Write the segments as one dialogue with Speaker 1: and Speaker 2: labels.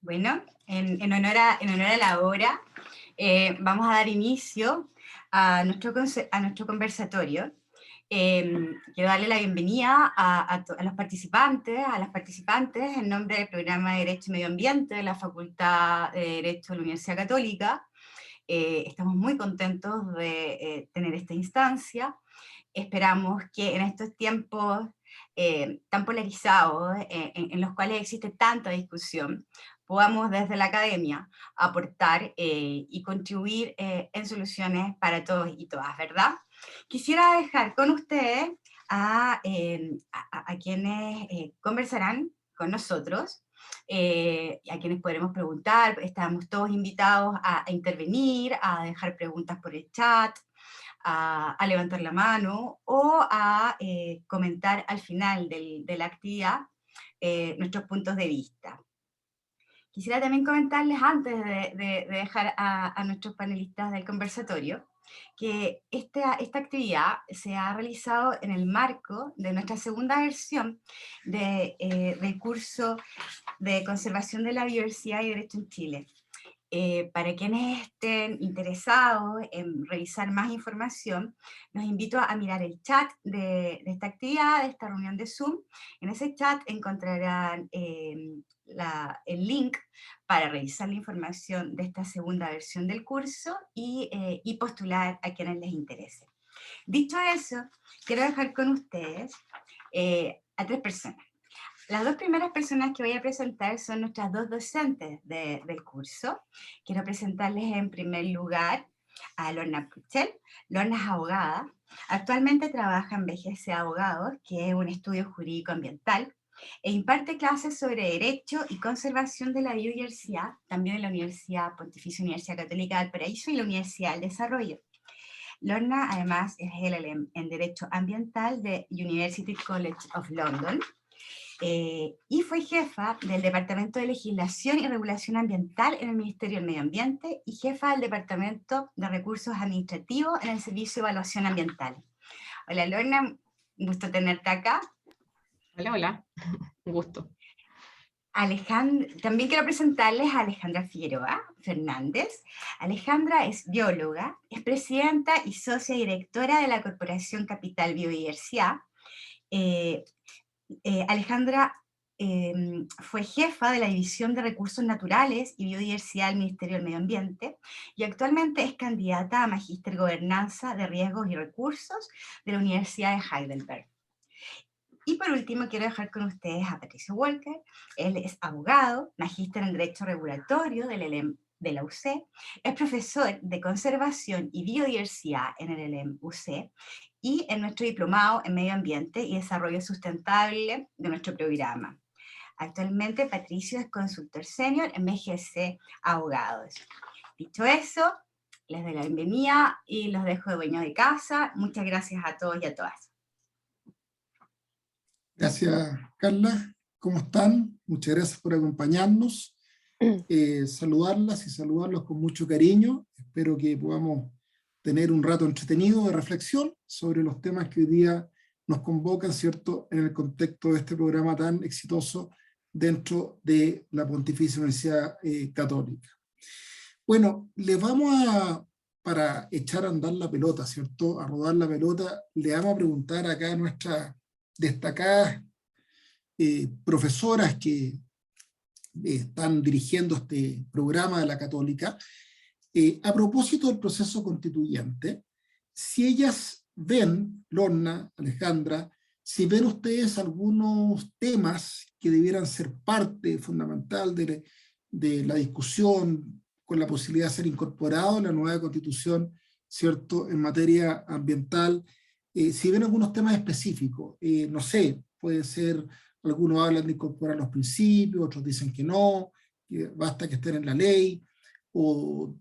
Speaker 1: Bueno, en honor a la hora, vamos a dar inicio a nuestro conversatorio. Quiero darle la bienvenida a los participantes, a las participantes, en nombre del Programa de Derecho y Medio Ambiente de la Facultad de Derecho de la Universidad Católica. Estamos muy contentos de tener esta instancia. Esperamos que en estos tiempos tan polarizados, en los cuales existe tanta discusión, podamos desde la academia aportar y contribuir en soluciones para todos y todas, ¿verdad? Quisiera dejar con ustedes a quienes conversarán con nosotros, a quienes podremos preguntar. Estamos todos invitados a intervenir, a dejar preguntas por el chat, a levantar la mano o a comentar al final de la actividad nuestros puntos de vista. Quisiera también comentarles, antes de dejar a nuestros panelistas del conversatorio, que esta actividad se ha realizado en el marco de nuestra segunda versión del curso de Conservación de la Biodiversidad y Derecho en Chile. Para quienes estén interesados en revisar más información, los invito a mirar el chat de esta actividad, de esta reunión de Zoom. En ese chat encontrarán el link para revisar la información de esta segunda versión del curso y postular a quienes les interese. Dicho eso, quiero dejar con ustedes a 3 personas. Las 2 primeras personas que voy a presentar son nuestras 2 docentes del curso. Quiero presentarles en primer lugar a Lorna Puchel. Lorna es abogada. Actualmente trabaja en BGC Abogados, que es un estudio jurídico ambiental, e imparte clases sobre Derecho y Conservación de la Biodiversidad, también en la Universidad Pontificia Universidad Católica del Paraíso y la Universidad del Desarrollo. Lorna además es LLM en Derecho Ambiental de University College of London, y fue jefa del Departamento de Legislación y Regulación Ambiental en el Ministerio del Medio Ambiente y jefa del Departamento de Recursos Administrativos en el Servicio de Evaluación Ambiental. Hola Lorna, un gusto tenerte acá.
Speaker 2: Hola, hola, un gusto.
Speaker 1: También quiero presentarles a Alejandra Figueroa Fernández. Alejandra es bióloga, es presidenta y socia directora de la Corporación Capital Biodiversidad. Alejandra fue jefa de la División de Recursos Naturales y Biodiversidad del Ministerio del Medio Ambiente y actualmente es candidata a Magíster Gobernanza de Riesgos y Recursos de la Universidad de Heidelberg. Y por último quiero dejar con ustedes a Patricio Walker. Él es abogado, magíster en Derecho Regulatorio de la UC, es profesor de Conservación y Biodiversidad en el ELEM UC y en nuestro diplomado en Medio Ambiente y Desarrollo Sustentable de nuestro programa. Actualmente Patricio es consultor senior en BGC Abogados. Dicho eso, les doy la bienvenida y los dejo de dueño de casa. Muchas gracias a todos y a todas.
Speaker 3: Gracias, Carla. ¿Cómo están? Muchas gracias por acompañarnos. Saludarlas y saludarlos con mucho cariño. Espero que podamos tener un rato entretenido de reflexión sobre los temas que hoy día nos convocan, ¿cierto?, en el contexto de este programa tan exitoso dentro de la Pontificia Universidad Católica. Bueno, les vamos para echar a andar la pelota, ¿cierto?, a rodar la pelota, le vamos a preguntar acá a nuestras destacadas profesoras que están dirigiendo este programa de la Católica, a propósito del proceso constituyente, si ellas ven, Lorna, Alejandra, si ven ustedes algunos temas que debieran ser parte fundamental de la discusión con la posibilidad de ser incorporado en la nueva Constitución, ¿cierto?, en materia ambiental, si ven algunos temas específicos, no sé, puede ser, algunos hablan de incorporar los principios, otros dicen que no, que basta que estén en la ley, o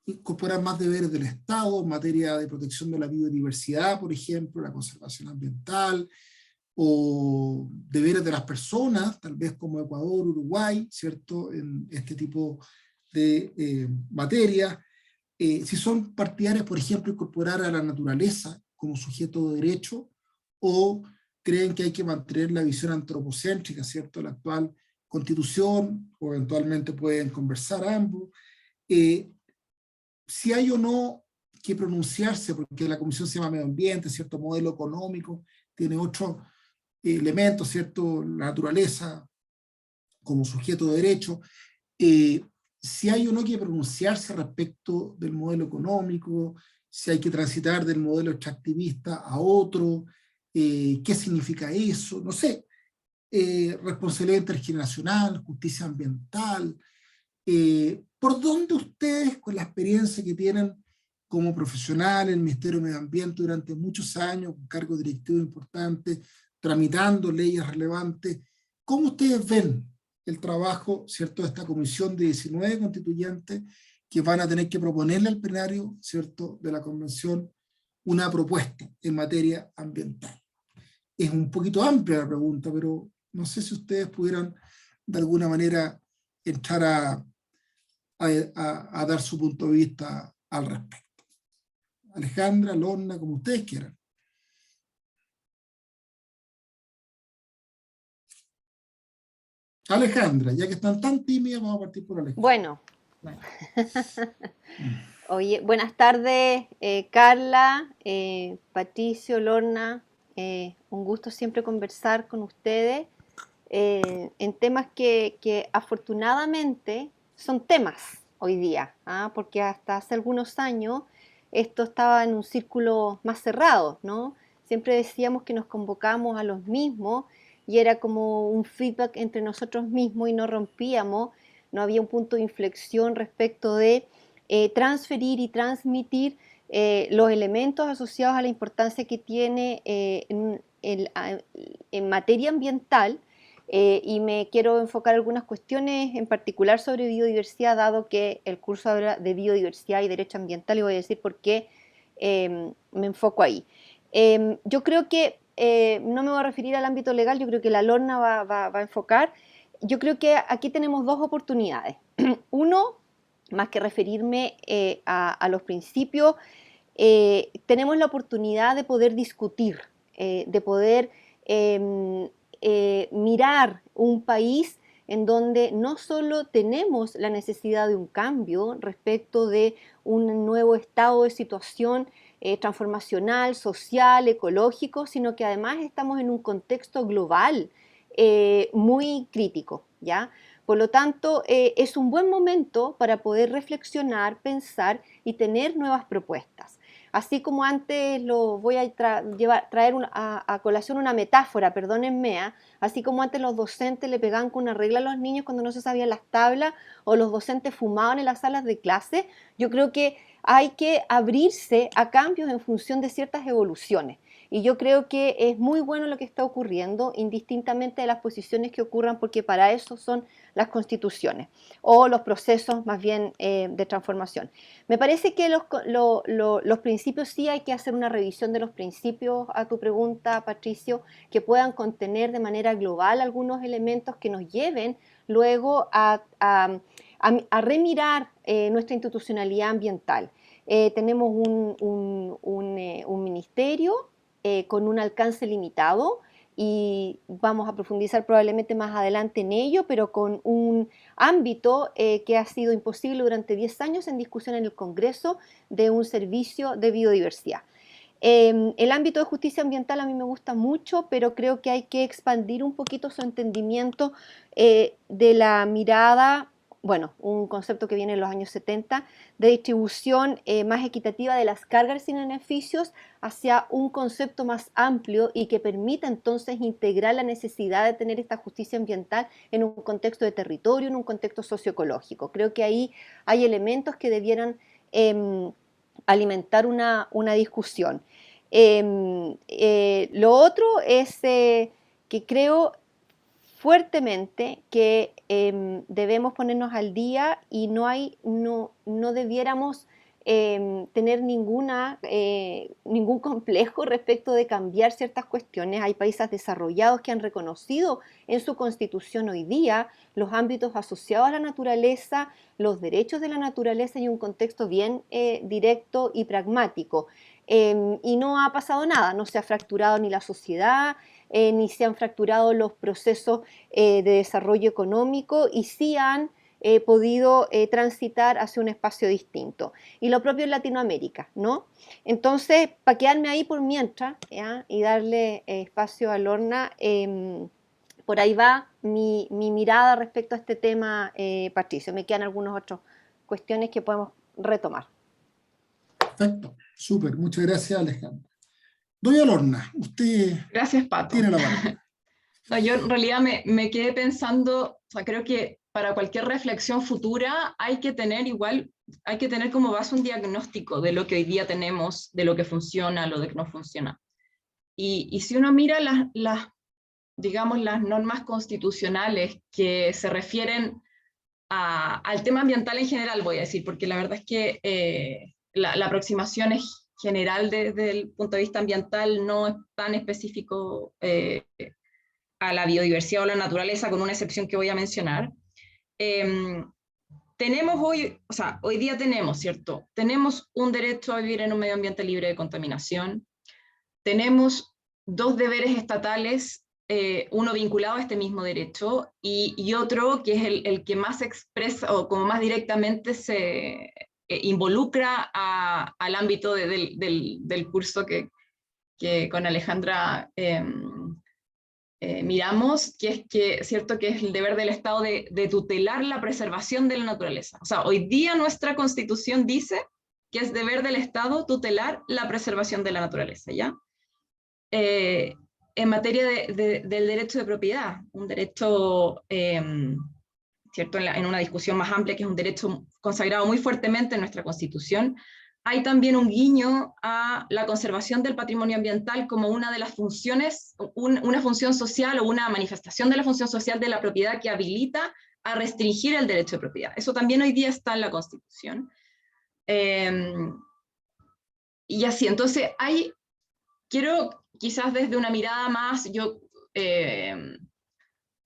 Speaker 3: incorporar más deberes del Estado en materia de protección de la biodiversidad, por ejemplo, la conservación ambiental, o deberes de las personas, tal vez como Ecuador, Uruguay, ¿cierto?, en este tipo de materia. Si son partidarios, por ejemplo, incorporar a la naturaleza como sujeto de derecho, o creen que hay que mantener la visión antropocéntrica, ¿cierto?, la actual Constitución, o eventualmente pueden conversar ambos, si hay o no que pronunciarse, porque la comisión se llama Medio Ambiente, cierto modelo económico, tiene otros elementos, cierto, la naturaleza como sujeto de derecho, si hay o no que pronunciarse respecto del modelo económico, si hay que transitar del modelo extractivista a otro, qué significa eso, no sé, responsabilidad intergeneracional, justicia ambiental, ¿por dónde ustedes, con la experiencia que tienen como profesional en el Ministerio de Medio Ambiente durante muchos años, con cargos directivos importantes, tramitando leyes relevantes, cómo ustedes ven el trabajo, ¿cierto?, de esta comisión de 19 constituyentes que van a tener que proponerle al plenario, ¿cierto?, de la convención una propuesta en materia ambiental? Es un poquito amplia la pregunta, pero no sé si ustedes pudieran de alguna manera entrar a dar su punto de vista al respecto. Alejandra, Lorna, como ustedes quieran. Alejandra, ya que están tan tímidas, vamos a partir por Alejandra.
Speaker 4: Bueno,
Speaker 2: Bueno,
Speaker 4: oye, buenas tardes, Carla, Patricio, Lorna. Un gusto siempre conversar con ustedes en temas que afortunadamente son temas hoy día, ¿ah? Porque hasta hace algunos años esto estaba en un círculo más cerrado, ¿no? Siempre decíamos que nos convocábamos a los mismos y era como un feedback entre nosotros mismos y no rompíamos, no había un punto de inflexión respecto de transferir y transmitir los elementos asociados a la importancia que tiene en materia ambiental. Y me quiero enfocar algunas cuestiones en particular sobre biodiversidad, dado que el curso habla de biodiversidad y derecho ambiental, y voy a decir por qué me enfoco ahí. Yo creo que no me voy a referir al ámbito legal, yo creo que la Lorna va a enfocar. Yo creo que aquí tenemos dos oportunidades. Uno, más que referirme a los principios, tenemos la oportunidad de poder discutir, de poder mirar un país en donde no solo tenemos la necesidad de un cambio respecto de un nuevo estado de situación transformacional, social, ecológico, sino que además estamos en un contexto global muy crítico, ¿ya? Por lo tanto, es un buen momento para poder reflexionar, pensar y tener nuevas propuestas. Así como antes lo voy a traer a colación una metáfora, perdónenme, así como antes los docentes le pegaban con una regla a los niños cuando no se sabían las tablas o los docentes fumaban en las salas de clase, yo creo que hay que abrirse a cambios en función de ciertas evoluciones. Y yo creo que es muy bueno lo que está ocurriendo, indistintamente de las posiciones que ocurran, porque para eso son las constituciones o los procesos más bien de transformación. Me parece que los principios, sí hay que hacer una revisión de los principios, a tu pregunta, Patricio, que puedan contener de manera global algunos elementos que nos lleven luego a remirar nuestra institucionalidad ambiental. Tenemos un ministerio con un alcance limitado y vamos a profundizar probablemente más adelante en ello, pero con un ámbito que ha sido imposible durante 10 años en discusión en el Congreso de un servicio de biodiversidad. El ámbito de justicia ambiental a mí me gusta mucho, pero creo que hay que expandir un poquito su entendimiento de la mirada, bueno, un concepto que viene en los años 70, de distribución más equitativa de las cargas y beneficios hacia un concepto más amplio y que permita entonces integrar la necesidad de tener esta justicia ambiental en un contexto de territorio, en un contexto socioecológico. Creo que ahí hay elementos que debieran alimentar una discusión. Lo otro es que creo fuertemente que debemos ponernos al día y no debiéramos tener ningún complejo respecto de cambiar ciertas cuestiones. Hay países desarrollados que han reconocido en su constitución hoy día los ámbitos asociados a la naturaleza, los derechos de la naturaleza y un contexto bien directo y pragmático. Y no ha pasado nada, no se ha fracturado ni la sociedad, ni se han fracturado los procesos de desarrollo económico y sí han podido transitar hacia un espacio distinto. Y lo propio en Latinoamérica, ¿no? Entonces, para quedarme ahí por mientras, ¿ya? Y darle espacio a Lorna, por ahí va mi mirada respecto a este tema, Patricio. Me quedan algunas otras cuestiones que podemos retomar.
Speaker 3: Perfecto, súper, muchas gracias, Alejandra. Doña Lorna, usted
Speaker 2: Gracias, Pato.
Speaker 3: tiene la palabra.
Speaker 2: No, yo en realidad me quedé pensando, o sea, creo que para cualquier reflexión futura hay que tener como base un diagnóstico de lo que hoy día tenemos, de lo que funciona, lo de que no funciona. Y si uno mira digamos, las normas constitucionales que se refieren al tema ambiental en general, voy a decir, porque la verdad es que la aproximación es general desde el punto de vista ambiental, no es tan específico a la biodiversidad o la naturaleza, con una excepción que voy a mencionar. Tenemos hoy día tenemos, ¿cierto? Tenemos un derecho a vivir en un medio ambiente libre de contaminación, tenemos 2 deberes estatales, uno vinculado a este mismo derecho y otro que es el que más expresa o como más directamente se involucra al ámbito del curso que con Alejandra miramos, ¿cierto? Que es el deber del Estado de tutelar la preservación de la naturaleza. O sea, hoy día nuestra Constitución dice que es deber del Estado tutelar la preservación de la naturaleza, ¿ya? En materia del derecho de propiedad, un derecho, ¿cierto? En una discusión más amplia, que es un derecho consagrado muy fuertemente en nuestra Constitución, hay también un guiño a la conservación del patrimonio ambiental como una de las funciones, una función social o una manifestación de la función social de la propiedad que habilita a restringir el derecho de propiedad. Eso también hoy día está en la Constitución. Y así, entonces quiero quizás desde una mirada más,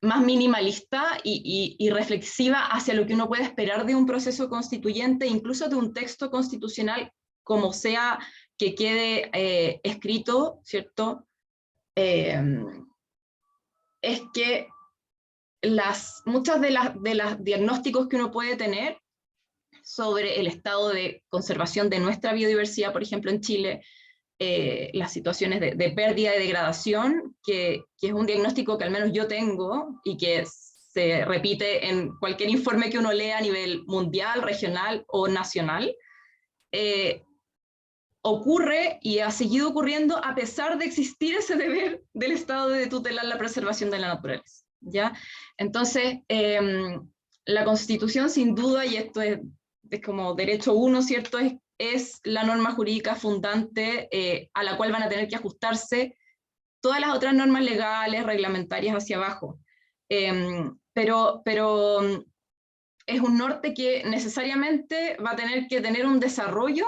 Speaker 2: más minimalista y reflexiva hacia lo que uno puede esperar de un proceso constituyente, incluso de un texto constitucional, como sea que quede escrito, ¿cierto? Es que muchas de las diagnósticos que uno puede tener sobre el estado de conservación de nuestra biodiversidad, por ejemplo, en Chile, las situaciones de pérdida y degradación, que es un diagnóstico que al menos yo tengo y que se repite en cualquier informe que uno lea a nivel mundial, regional o nacional, ocurre y ha seguido ocurriendo a pesar de existir ese deber del Estado de tutelar la preservación de la naturaleza, ¿ya? Entonces, la Constitución sin duda, y esto es como derecho uno, ¿cierto?, es la norma jurídica fundante a la cual van a tener que ajustarse todas las otras normas legales, reglamentarias hacia abajo. Pero es un norte que necesariamente va a tener que tener un desarrollo,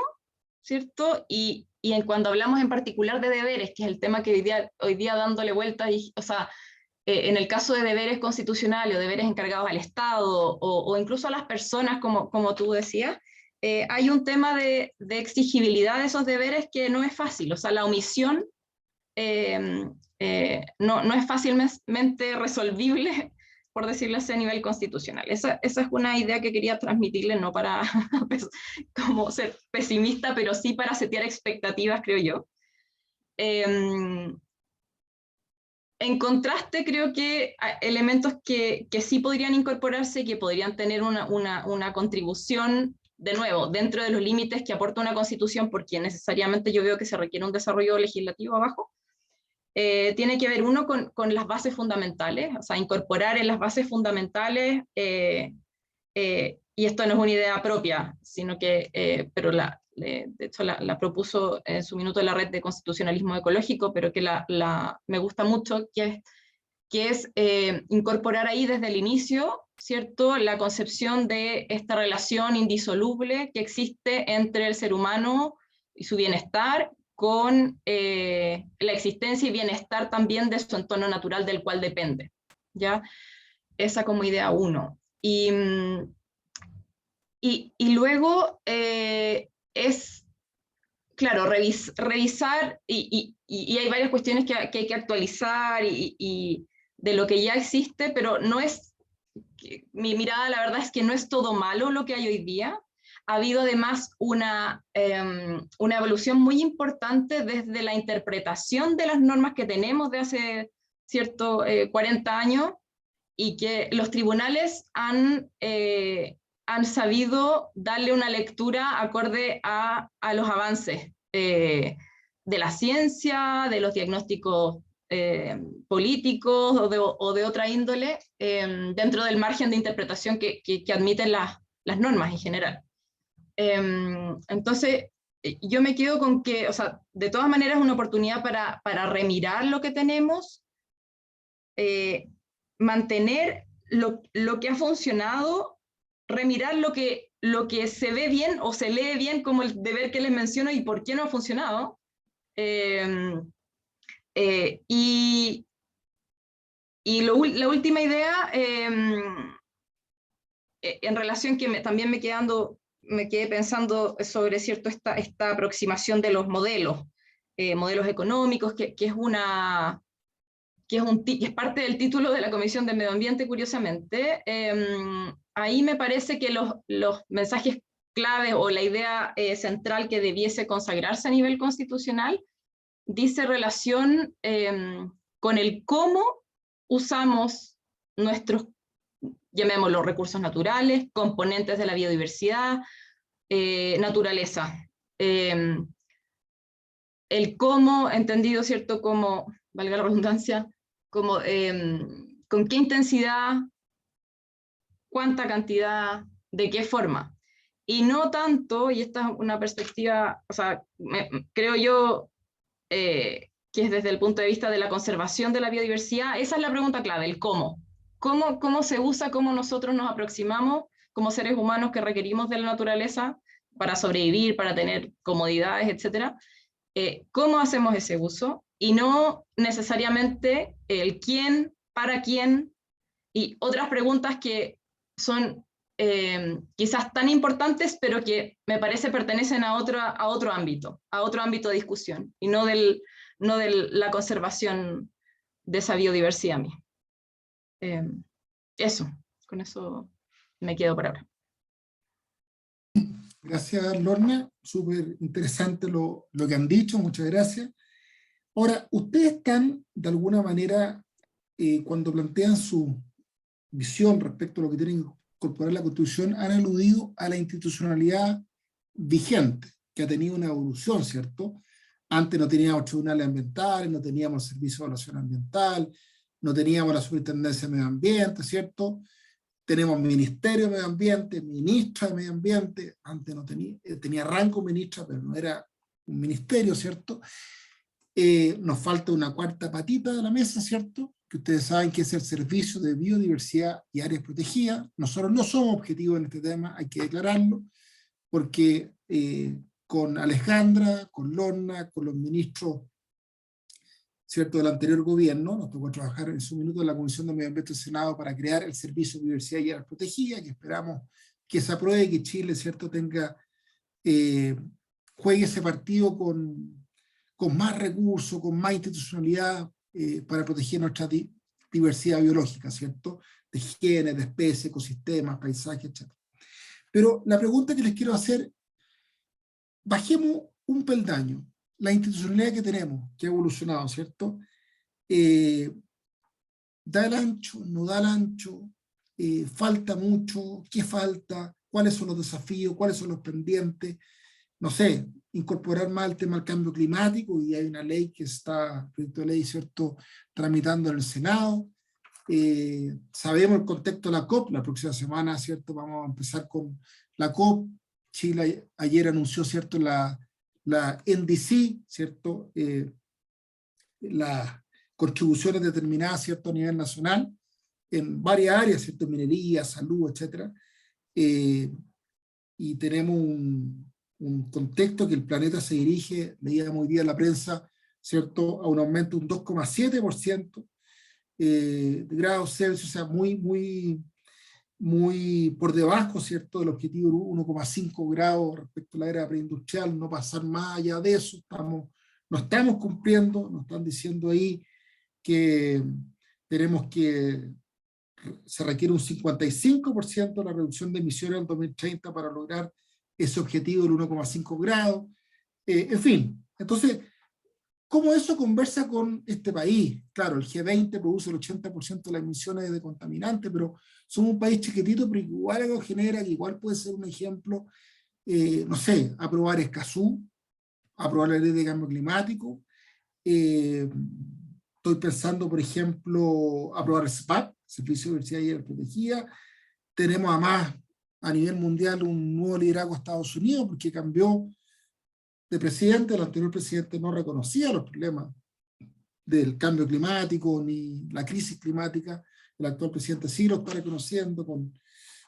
Speaker 2: ¿cierto? Y cuando hablamos en particular de deberes, que es el tema que hoy día dándole vueltas, o sea, en el caso de deberes constitucionales o deberes encargados al Estado o incluso a las personas, como tú decías, hay un tema de exigibilidad de esos deberes que no es fácil. O sea, la omisión no es fácilmente resolvible, por decirlo así, a nivel constitucional. Esa es una idea que quería transmitirle, no para como ser pesimista, pero sí para setear expectativas, creo yo. En contraste, creo que hay elementos que sí podrían incorporarse, que podrían tener una contribución, de nuevo, dentro de los límites que aporta una Constitución, porque necesariamente yo veo que se requiere un desarrollo legislativo abajo. Tiene que ver uno con las bases fundamentales, o sea, incorporar en las bases fundamentales, y esto no es una idea propia, sino que, pero de hecho la propuso en su minuto la Red de Constitucionalismo Ecológico, pero que me gusta mucho, que es incorporar ahí desde el inicio, ¿cierto?, la concepción de esta relación indisoluble que existe entre el ser humano y su bienestar, con la existencia y bienestar también de su entorno natural del cual depende, ¿ya? Esa como idea uno. Y luego claro, revisar, y hay varias cuestiones que hay que actualizar y de lo que ya existe, pero no es, mi mirada la verdad es que no es todo malo lo que hay hoy día. Ha habido además una evolución muy importante desde la interpretación de las normas que tenemos de hace 40 años, y que los tribunales han sabido darle una lectura acorde a los avances de la ciencia, de los diagnósticos políticos o de otra índole, dentro del margen de interpretación que admiten las normas en general. Entonces, yo me quedo con que, o sea, de todas maneras es una oportunidad para remirar lo que tenemos, mantener lo que ha funcionado, remirar lo que se ve bien o se lee bien, como el deber que les menciono y por qué no ha funcionado. Y la última idea, en relación que también me quedé pensando sobre esta aproximación de los modelos económicos, que es parte del título de la Comisión de Medio Ambiente, curiosamente. Ahí me parece que los mensajes clave o la idea central que debiese consagrarse a nivel constitucional dice relación con el cómo usamos nuestros, llamémoslo, recursos naturales, componentes de la biodiversidad, naturaleza. El cómo, entendido, ¿cierto?, como, valga la redundancia, como con qué intensidad, cuánta cantidad, de qué forma. Y no tanto, y esta es una perspectiva, o sea, creo yo que es desde el punto de vista de la conservación de la biodiversidad, esa es la pregunta clave, el cómo. ¿Cómo se usa, cómo nosotros nos aproximamos como seres humanos que requerimos de la naturaleza para sobrevivir, para tener comodidades, etcétera? ¿Cómo hacemos ese uso? Y no necesariamente el quién, para quién, y otras preguntas que son quizás tan importantes, pero que me parece pertenecen a otro ámbito de discusión, y no de la conservación de esa biodiversidad misma. Con eso me quedo por ahora.
Speaker 3: Gracias, Lorna. Súper interesante lo que han dicho, muchas gracias. Ahora, ustedes están, de alguna manera, cuando plantean su visión respecto a lo que tienen que incorporar la Constitución, han aludido a la institucionalidad vigente, que ha tenido una evolución, ¿cierto? Antes no teníamos tribunales ambientales, no teníamos el Servicio de Evaluación Ambiental, no teníamos la Superintendencia de Medio Ambiente, ¿cierto? Tenemos Ministerio de Medio Ambiente, Ministra de Medio Ambiente, antes no tenía rango ministra, pero no era un ministerio, ¿cierto? Nos falta una cuarta patita de la mesa, ¿cierto? Que ustedes saben que es el Servicio de Biodiversidad y Áreas Protegidas. Nosotros no somos objetivos en este tema, hay que declararlo, porque con Alejandra, con Lorna, con los ministros, ¿cierto?, del anterior gobierno, nos tocó trabajar en su minuto en la Comisión de Medio Ambiente del Senado para crear el Servicio de Biodiversidad y Áreas Protegidas, que esperamos que se apruebe, que Chile, ¿cierto?, juegue ese partido con más recursos, con más institucionalidad, para proteger nuestra diversidad biológica, ¿cierto?, de genes, de especies, ecosistemas, paisajes, etc. Pero la pregunta que les quiero hacer, bajemos un peldaño. La institucionalidad que tenemos, que ha evolucionado, ¿cierto? ¿Da el ancho? ¿No da el ancho? ¿Falta mucho? ¿Qué falta? ¿Cuáles son los desafíos? ¿Cuáles son los pendientes? No sé, incorporar más el tema del cambio climático, y hay una ley que está, proyecto de ley, ¿cierto?, tramitando en el Senado. Sabemos el contexto de la COP, la próxima semana, ¿cierto?, vamos a empezar con la COP. Chile ayer anunció, ¿cierto?, la NDC, ¿cierto?, las contribuciones determinadas, ¿cierto?, a nivel nacional, en varias áreas, ¿cierto?, minería, salud, etc. Y tenemos un contexto que el planeta se dirige, leía muy bien la prensa, ¿cierto?, a un aumento de un 2,7% de grados Celsius, o sea, muy muy por debajo, ¿cierto?, del objetivo 1,5 grados respecto a la era preindustrial, no pasar más allá de eso, no estamos cumpliendo, nos están diciendo ahí que tenemos que, se requiere un 55% de la reducción de emisiones en 2030 para lograr ese objetivo del 1,5 grados, en fin, entonces, ¿cómo eso conversa con este país? Claro, el G20 produce el 80% de las emisiones de contaminantes, pero somos un país chiquitito, pero igual algo genera, que igual puede ser un ejemplo, no sé, aprobar Escazú, aprobar la ley de cambio climático, estoy pensando, por ejemplo, aprobar el SPAP, Servicio de Diversidad y Área Protegida. Tenemos además a nivel mundial un nuevo liderazgo de Estados Unidos, porque cambió de presidente. El anterior presidente no reconocía los problemas del cambio climático ni la crisis climática. El actual presidente sí lo está reconociendo, con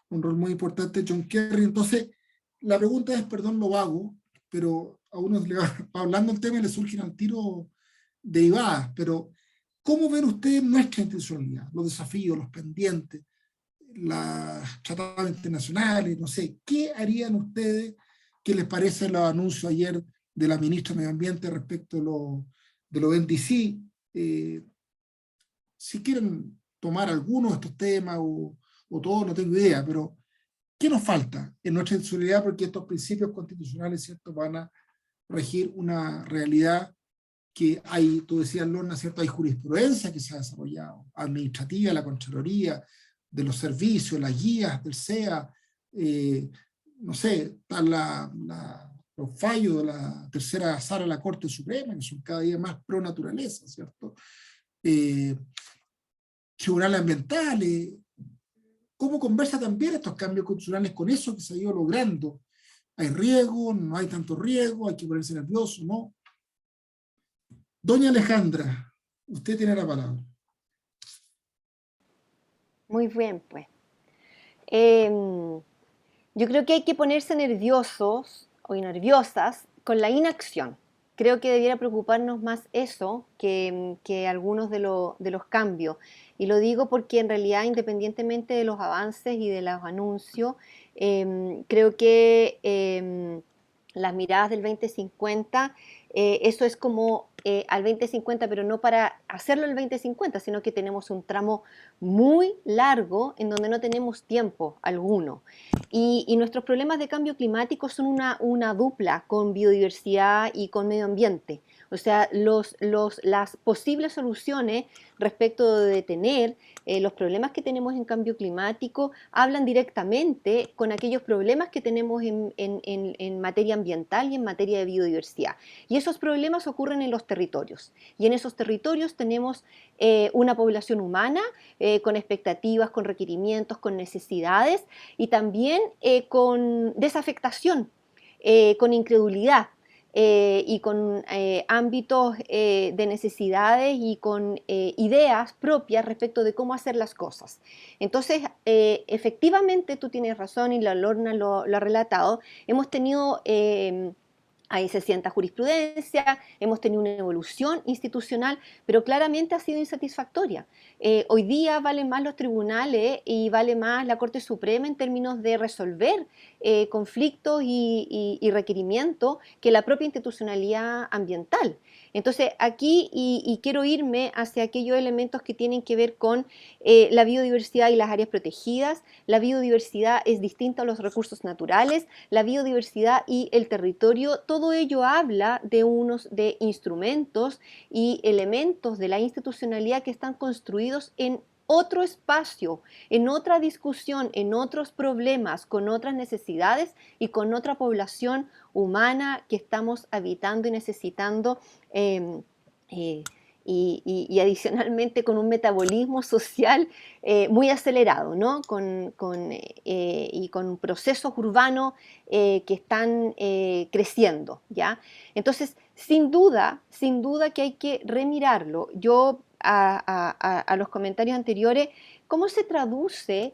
Speaker 3: un rol muy importante John Kerry. Entonces, la pregunta es, perdón lo vago, pero a uno le va hablando el tema y le surgen al tiro derivadas, pero ¿cómo ven ustedes nuestra institucionalidad, los desafíos, los pendientes, los tratados internacionales, no sé, qué harían ustedes? ¿Qué les parece los anuncios ayer de la ministra de Medio Ambiente respecto de los NDC? Si quieren tomar algunos de estos temas o todos, no tengo idea, pero ¿qué nos falta en nuestra institucionalidad? Porque estos principios constitucionales, ¿cierto?, van a regir una realidad que hay, tú decías, Lorna, ¿cierto?, hay jurisprudencia que se ha desarrollado, administrativa, la Contraloría, de los servicios, las guías del SEA, no sé, están los fallos de la tercera sala de la Corte Suprema, que son cada día más pro naturaleza, ¿cierto? Tribunales ambientales. ¿Cómo conversa también estos cambios constitucionales con eso que se ha ido logrando? ¿Hay riesgo? ¿No hay tanto riesgo? ¿Hay que ponerse nervioso? ¿No? Doña Alejandra, usted tiene la palabra.
Speaker 4: Muy bien, pues. Yo creo que hay que ponerse nerviosos o nerviosas con la inacción. Creo que debiera preocuparnos más eso que algunos de los cambios. Y lo digo porque en realidad, independientemente de los avances y de los anuncios, creo que las miradas del 2050, eso es como al 2050, pero no para hacerlo el 2050, sino que tenemos un tramo muy largo en donde no tenemos tiempo alguno. Y nuestros problemas de cambio climático son una dupla con biodiversidad y con medio ambiente. O sea, las posibles soluciones respecto de detener los problemas que tenemos en cambio climático hablan directamente con aquellos problemas que tenemos en materia ambiental y en materia de biodiversidad. Y esos problemas ocurren en los territorios. Y en esos territorios tenemos una población humana con expectativas, con requerimientos, con necesidades y también con desafectación, con incredulidad. Y con ámbitos de necesidades y con ideas propias respecto de cómo hacer las cosas. Entonces, efectivamente, tú tienes razón y la Lorna lo ha relatado, hemos tenido... ahí se sienta jurisprudencia, hemos tenido una evolución institucional, pero claramente ha sido insatisfactoria. Hoy día valen más los tribunales y vale más la Corte Suprema en términos de resolver conflictos y requerimientos que la propia institucionalidad ambiental. Entonces aquí, y quiero irme hacia aquellos elementos que tienen que ver con la biodiversidad y las áreas protegidas. La biodiversidad es distinta a los recursos naturales, la biodiversidad y el territorio, todo ello habla de instrumentos y elementos de la institucionalidad que están construidos en otro espacio, en otra discusión, en otros problemas, con otras necesidades y con otra población humana que estamos habitando y necesitando y adicionalmente con un metabolismo social muy acelerado, ¿no? Y con procesos urbanos que están creciendo, ¿ya? Entonces, sin duda que hay que remirarlo. Yo, a los comentarios anteriores, ¿cómo se traduce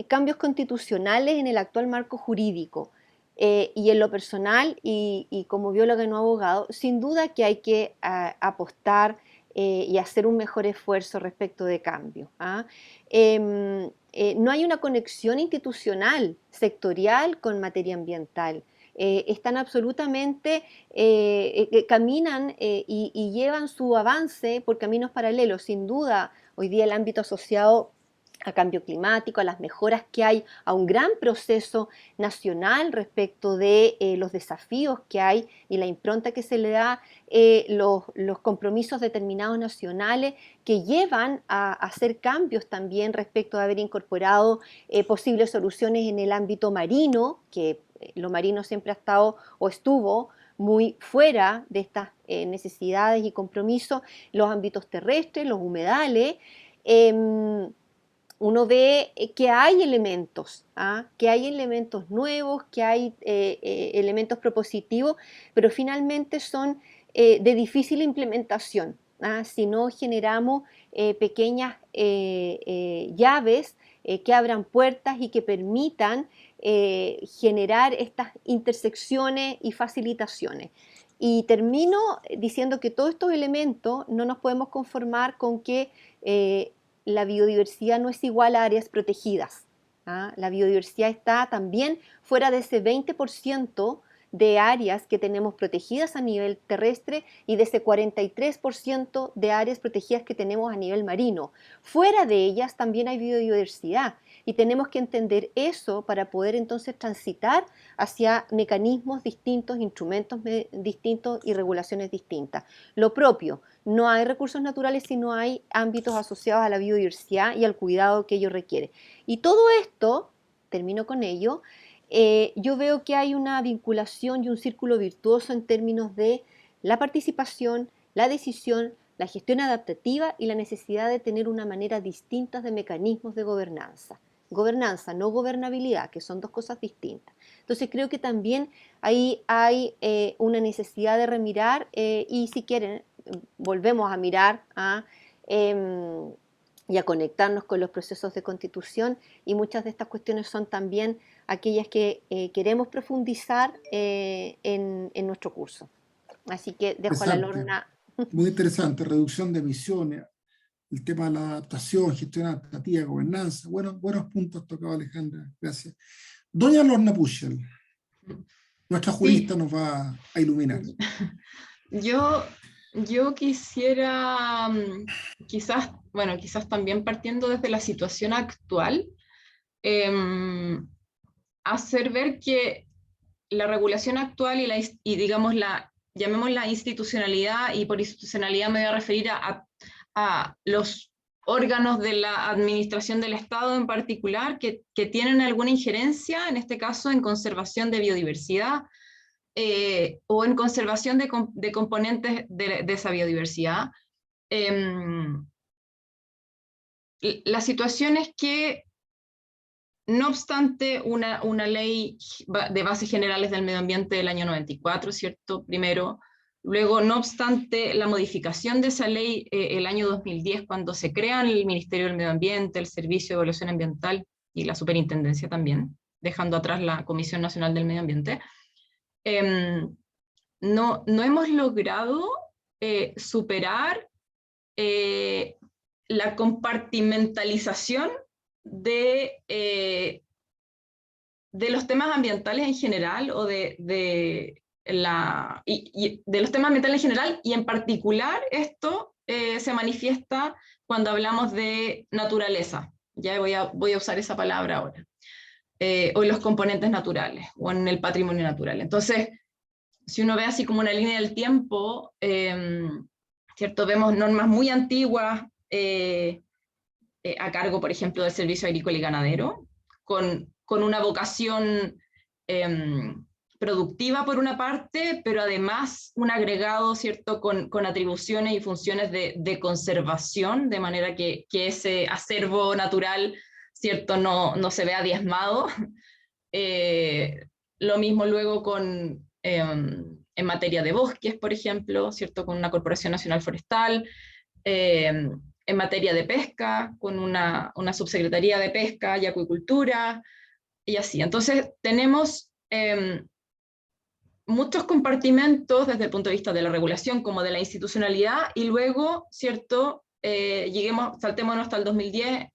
Speaker 4: cambios constitucionales en el actual marco jurídico? Y en lo personal, y como bióloga y no abogado, sin duda que hay que apostar y hacer un mejor esfuerzo respecto de cambio. ¿Ah? no hay una conexión institucional, sectorial con materia ambiental. Están absolutamente, caminan y llevan su avance por caminos paralelos. Sin duda, hoy día el ámbito asociado a cambio climático, a las mejoras que hay, a un gran proceso nacional respecto de los desafíos que hay y la impronta que se le da, los compromisos determinados nacionales que llevan a hacer cambios también respecto de haber incorporado posibles soluciones en el ámbito marino, que lo marino siempre ha estado o estuvo muy fuera de estas necesidades y compromisos, los ámbitos terrestres, los humedales. Uno ve que hay elementos, que hay elementos nuevos, que hay elementos propositivos, pero finalmente son de difícil implementación, si no generamos pequeñas llaves que abran puertas y que permitan generar estas intersecciones y facilitaciones. Y termino diciendo que todos estos elementos no nos podemos conformar con que la biodiversidad no es igual a áreas protegidas. La biodiversidad está también fuera de ese 20% de áreas que tenemos protegidas a nivel terrestre y de ese 43% de áreas protegidas que tenemos a nivel marino. Fuera de ellas también hay biodiversidad y tenemos que entender eso para poder entonces transitar hacia mecanismos distintos, instrumentos distintos y regulaciones distintas. Lo propio, no hay recursos naturales si no hay ámbitos asociados a la biodiversidad y al cuidado que ello requiere. Y todo esto, termino con ello, yo veo que hay una vinculación y un círculo virtuoso en términos de la participación, la decisión, la gestión adaptativa y la necesidad de tener una manera distinta de mecanismos de gobernanza. Gobernanza, no gobernabilidad, que son dos cosas distintas. Entonces creo que también ahí hay una necesidad de remirar y si quieren volvemos a mirar y a conectarnos con los procesos de constitución y muchas de estas cuestiones son también aquellas que queremos profundizar en nuestro curso. Así que dejo a la Lorna.
Speaker 3: Muy interesante, reducción de emisiones, el tema de la adaptación, gestión adaptativa, gobernanza. Buenos puntos tocados, Alejandra, gracias. Doña Lorna Puchel, nuestra jurista, nos va a iluminar.
Speaker 2: Yo quisiera, quizás también partiendo desde la situación actual, hacer ver que la regulación actual y digamos llamémosla institucionalidad, y por institucionalidad me voy a referir a los órganos de la administración del Estado en particular que tienen alguna injerencia, en este caso en conservación de biodiversidad, o en conservación de componentes de esa biodiversidad. La situación es que, no obstante una ley de bases generales del medio ambiente del año 94, ¿cierto? Primero, luego, no obstante la modificación de esa ley el año 2010, cuando se crean el Ministerio del Medio Ambiente, el Servicio de Evaluación Ambiental y la Superintendencia también, dejando atrás la Comisión Nacional del Medio Ambiente, no hemos logrado superar la compartimentalización de los temas ambientales en general, o de los temas ambientales en general, y en particular esto se manifiesta cuando hablamos de naturaleza. Ya voy a usar esa palabra ahora. O en los componentes naturales, o en el patrimonio natural. Entonces, si uno ve así como una línea del tiempo, ¿cierto? Vemos normas muy antiguas a cargo, por ejemplo, del Servicio Agrícola y Ganadero, con una vocación productiva por una parte, pero además un agregado, ¿cierto?, con atribuciones y funciones de conservación, de manera que ese acervo natural, ¿cierto?, no se vea diezmado. Lo mismo luego en materia de bosques, por ejemplo, ¿cierto?, con una Corporación Nacional Forestal, en materia de pesca, con una subsecretaría de pesca y acuicultura, y así. Entonces tenemos muchos compartimentos desde el punto de vista de la regulación como de la institucionalidad, y luego, ¿cierto?, saltémonos hasta el 2010,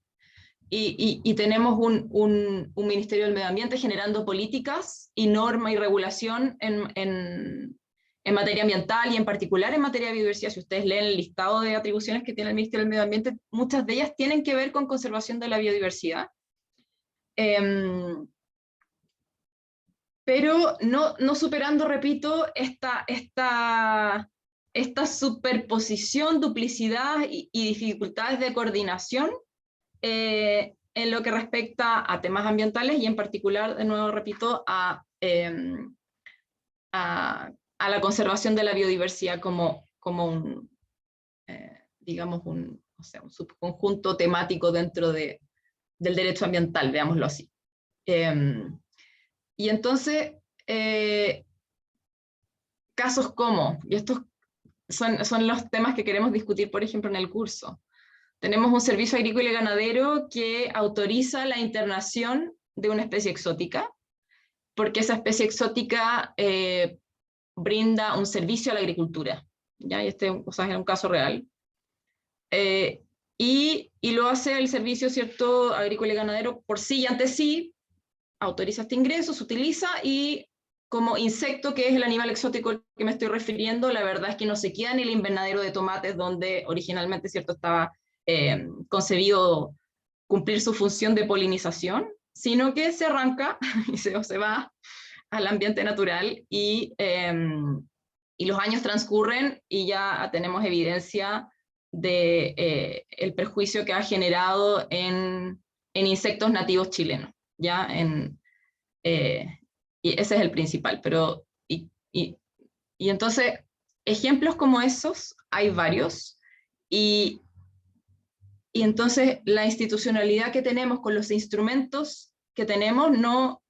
Speaker 2: y tenemos un Ministerio del Medio Ambiente generando políticas y norma y regulación en materia ambiental y en particular en materia de biodiversidad. Si ustedes leen el listado de atribuciones que tiene el Ministerio del Medio Ambiente, muchas de ellas tienen que ver con conservación de la biodiversidad. Pero no superando, repito, esta superposición, duplicidad y dificultades de coordinación en lo que respecta a temas ambientales y en particular, de nuevo repito, a la conservación de la biodiversidad como un, digamos, un subconjunto temático dentro del derecho ambiental, veámoslo así. Y entonces, casos como, y estos son los temas que queremos discutir, por ejemplo, en el curso. Tenemos un servicio agrícola y ganadero que autoriza la internación de una especie exótica, porque esa especie exótica brinda un servicio a la agricultura, ¿ya? Y este es un caso real. Y lo hace el servicio, ¿cierto?, agrícola y ganadero por sí y ante sí, autoriza este ingreso, se utiliza, y como insecto, que es el animal exótico al que me estoy refiriendo, la verdad es que no se queda en el invernadero de tomates donde originalmente, ¿cierto?, estaba concebido cumplir su función de polinización, sino que se arranca y se va al ambiente natural, y los años transcurren y ya tenemos evidencia de el perjuicio que ha generado en insectos nativos chilenos, ¿ya? Y ese es el principal, pero y entonces ejemplos como esos hay varios, y entonces la institucionalidad que tenemos con los instrumentos que tenemos no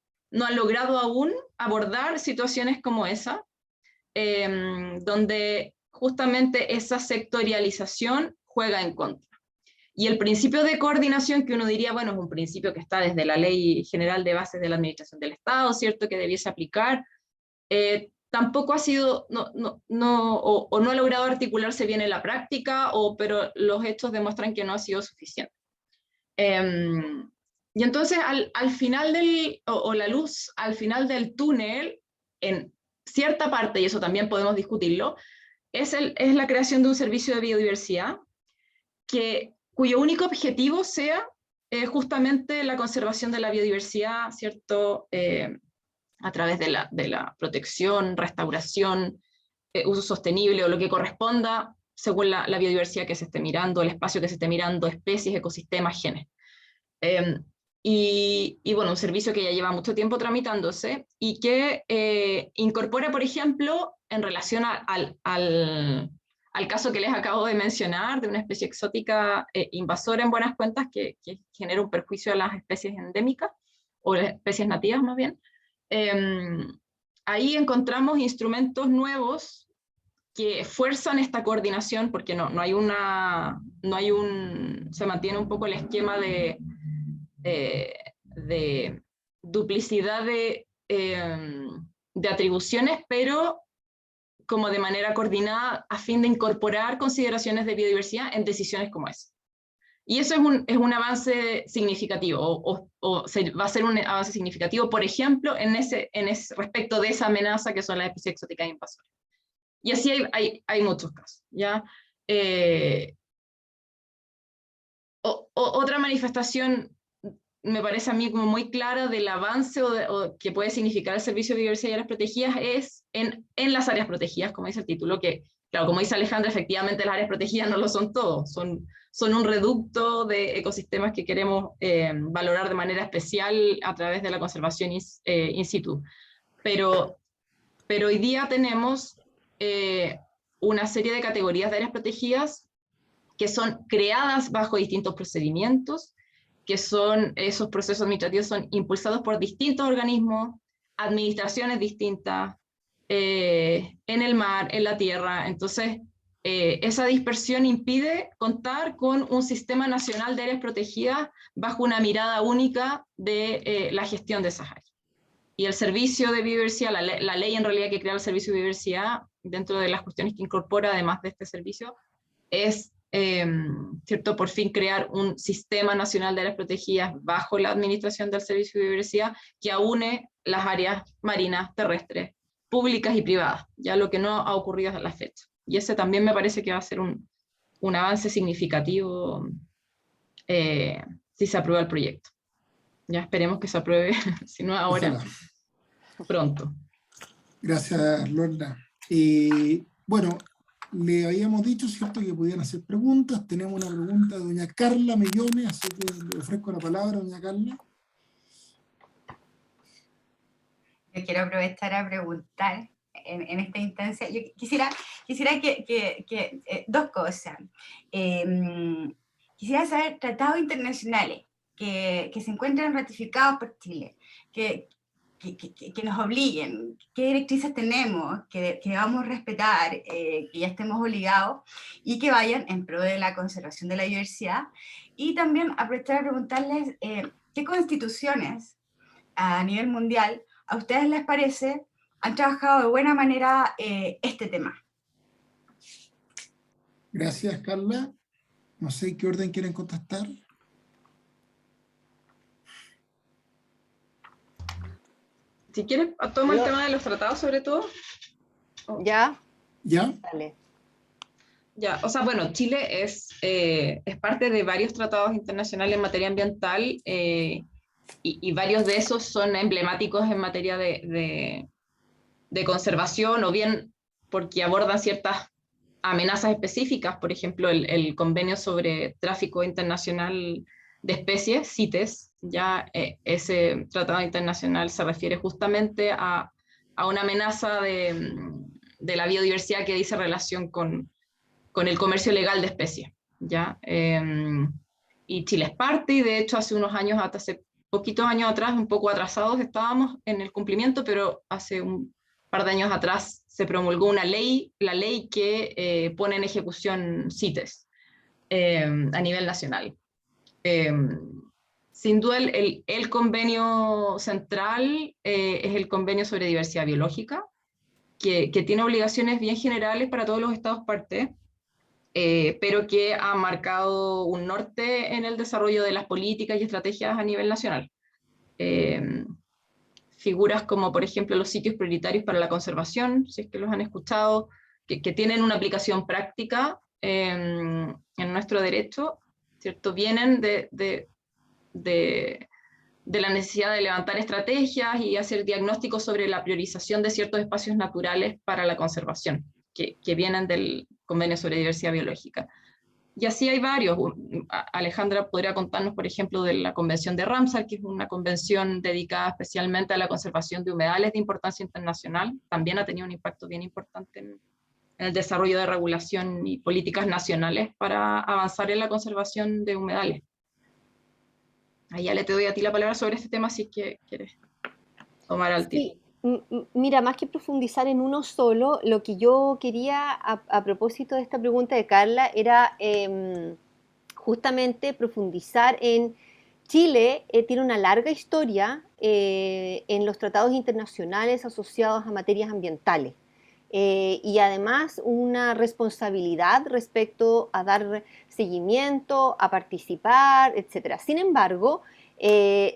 Speaker 2: ha logrado aún abordar situaciones como esa, donde justamente esa sectorialización juega en contra. Y el principio de coordinación, que uno diría, bueno, es un principio que está desde la Ley General de Bases de la Administración del Estado, ¿cierto?, que debiese aplicar, tampoco ha sido, o no ha logrado articularse bien en la práctica, pero los hechos demuestran que no ha sido suficiente. Y entonces, al final la luz al final del túnel, en cierta parte, y eso también podemos discutirlo, es la creación de un servicio de biodiversidad cuyo único objetivo sea justamente la conservación de la biodiversidad, ¿cierto?, a través de la protección, restauración, uso sostenible o lo que corresponda según la biodiversidad que se esté mirando, el espacio que se esté mirando, especies, ecosistemas, genes. Y bueno, un servicio que ya lleva mucho tiempo tramitándose y que incorpora, por ejemplo, en relación al caso que les acabo de mencionar, de una especie exótica invasora en Buenas Cuentas que genera un perjuicio a las especies endémicas, o las especies nativas más bien. Ahí encontramos instrumentos nuevos que fuerzan esta coordinación, porque se mantiene un poco el esquema de duplicidad de atribuciones, pero como de manera coordinada a fin de incorporar consideraciones de biodiversidad en decisiones como esa. Y eso es un avance significativo, o va a ser un avance significativo, por ejemplo, en ese respecto de esa amenaza que son las especies exóticas invasoras. Y así hay muchos casos, ¿ya? Otra manifestación me parece a mí como muy clara del avance o que puede significar el servicio de biodiversidad y áreas protegidas es en las áreas protegidas, como dice el título, que, claro, como dice Alejandra, efectivamente las áreas protegidas no lo son todo, son un reducto de ecosistemas que queremos valorar de manera especial a través de la conservación in situ. Pero hoy día tenemos una serie de categorías de áreas protegidas que son creadas bajo distintos procedimientos, que esos procesos administrativos son impulsados por distintos organismos, administraciones distintas, en el mar, en la tierra. Entonces, esa dispersión impide contar con un sistema nacional de áreas protegidas bajo una mirada única de la gestión de esas áreas. Y el servicio de biodiversidad, la ley en realidad que crea el servicio de biodiversidad, dentro de las cuestiones que incorpora además de este servicio, es ¿cierto? Por fin crear un sistema nacional de áreas protegidas bajo la administración del Servicio de Biodiversidad que aúne las áreas marinas, terrestres, públicas y privadas, ya lo que no ha ocurrido hasta la fecha. Y ese también me parece que va a ser un avance significativo si se aprueba el proyecto. Ya esperemos que se apruebe, si no ahora,
Speaker 3: Ojalá.
Speaker 2: pronto.
Speaker 3: Gracias, Lorna. Bueno, le habíamos dicho, ¿cierto?, que podían hacer preguntas. Tenemos una pregunta de doña Carla Mellones, así que le ofrezco la palabra, doña Carla.
Speaker 1: Yo quiero aprovechar a preguntar en esta instancia. Yo quisiera que dos cosas. Quisiera saber tratados internacionales que se encuentran ratificados por Chile, que nos obliguen, qué directrices tenemos, que vamos a respetar, que ya estemos obligados y que vayan en pro de la conservación de la diversidad. Y también aprovechar a preguntarles qué constituciones a nivel mundial a ustedes les parece han trabajado de buena manera este tema.
Speaker 3: Gracias, Carla. No sé en qué orden quieren contestar.
Speaker 2: Si quieres, toma el tema de los tratados sobre todo.
Speaker 4: ¿Ya?
Speaker 3: ¿Ya?
Speaker 4: Dale.
Speaker 2: Ya, o sea, bueno, Chile es parte de varios tratados internacionales en materia ambiental y varios de esos son emblemáticos en materia de conservación o bien porque abordan ciertas amenazas específicas, por ejemplo, el Convenio sobre Tráfico Internacional de Especies, CITES, ya ese tratado internacional se refiere justamente a una amenaza de la biodiversidad que dice relación con el comercio legal de especies, ¿ya? Y Chile es parte, y de hecho hace unos años, hace poquitos años atrás, un poco atrasados estábamos en el cumplimiento, pero hace un par de años atrás se promulgó una ley, la ley que pone en ejecución CITES a nivel nacional. Sin duda el convenio central es el convenio sobre diversidad biológica, que tiene obligaciones bien generales para todos los estados parte, pero que ha marcado un norte en el desarrollo de las políticas y estrategias a nivel nacional. Figuras como, por ejemplo, los sitios prioritarios para la conservación, si es que los han escuchado, que tienen una aplicación práctica en nuestro derecho, ¿cierto? Vienen de la necesidad de levantar estrategias y hacer diagnósticos sobre la priorización de ciertos espacios naturales para la conservación, que vienen del Convenio sobre Diversidad Biológica. Y así hay varios. Alejandra podría contarnos, por ejemplo, de la Convención de Ramsar, que es una convención dedicada especialmente a la conservación de humedales de importancia internacional. También ha tenido un impacto bien importante en el desarrollo de regulación y políticas nacionales para avanzar en la conservación de humedales. Ahí ya le te doy a ti la palabra sobre este tema si es que quieres tomar al tiro.
Speaker 4: Sí, mira, más que profundizar en uno solo, lo que yo quería a propósito de esta pregunta de Carla era justamente profundizar en Chile. Tiene una larga historia en los tratados internacionales asociados a materias ambientales. Y además una responsabilidad respecto a dar seguimiento, a participar, etc. Sin embargo,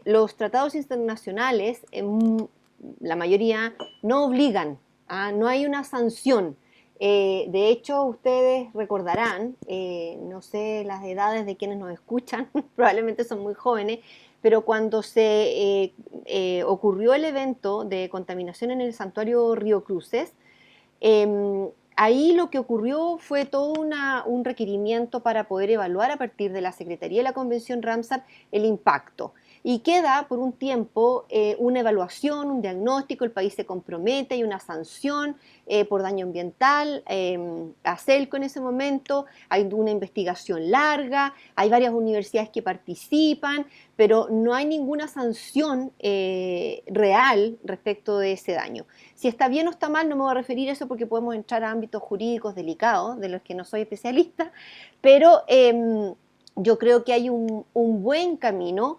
Speaker 4: los tratados internacionales, la mayoría, no obligan, no hay una sanción. De hecho, ustedes recordarán, no sé las edades de quienes nos escuchan, probablemente son muy jóvenes, pero cuando se ocurrió el evento de contaminación en el santuario Río Cruces, ahí lo que ocurrió fue todo un requerimiento para poder evaluar a partir de la Secretaría de la Convención Ramsar el impacto. Y queda por un tiempo una evaluación, un diagnóstico, el país se compromete, hay una sanción por daño ambiental a CELCO en ese momento, hay una investigación larga, hay varias universidades que participan, pero no hay ninguna sanción real respecto de ese daño. Si está bien o está mal, no me voy a referir a eso porque podemos entrar a ámbitos jurídicos delicados, de los que no soy especialista, pero yo creo que hay un buen camino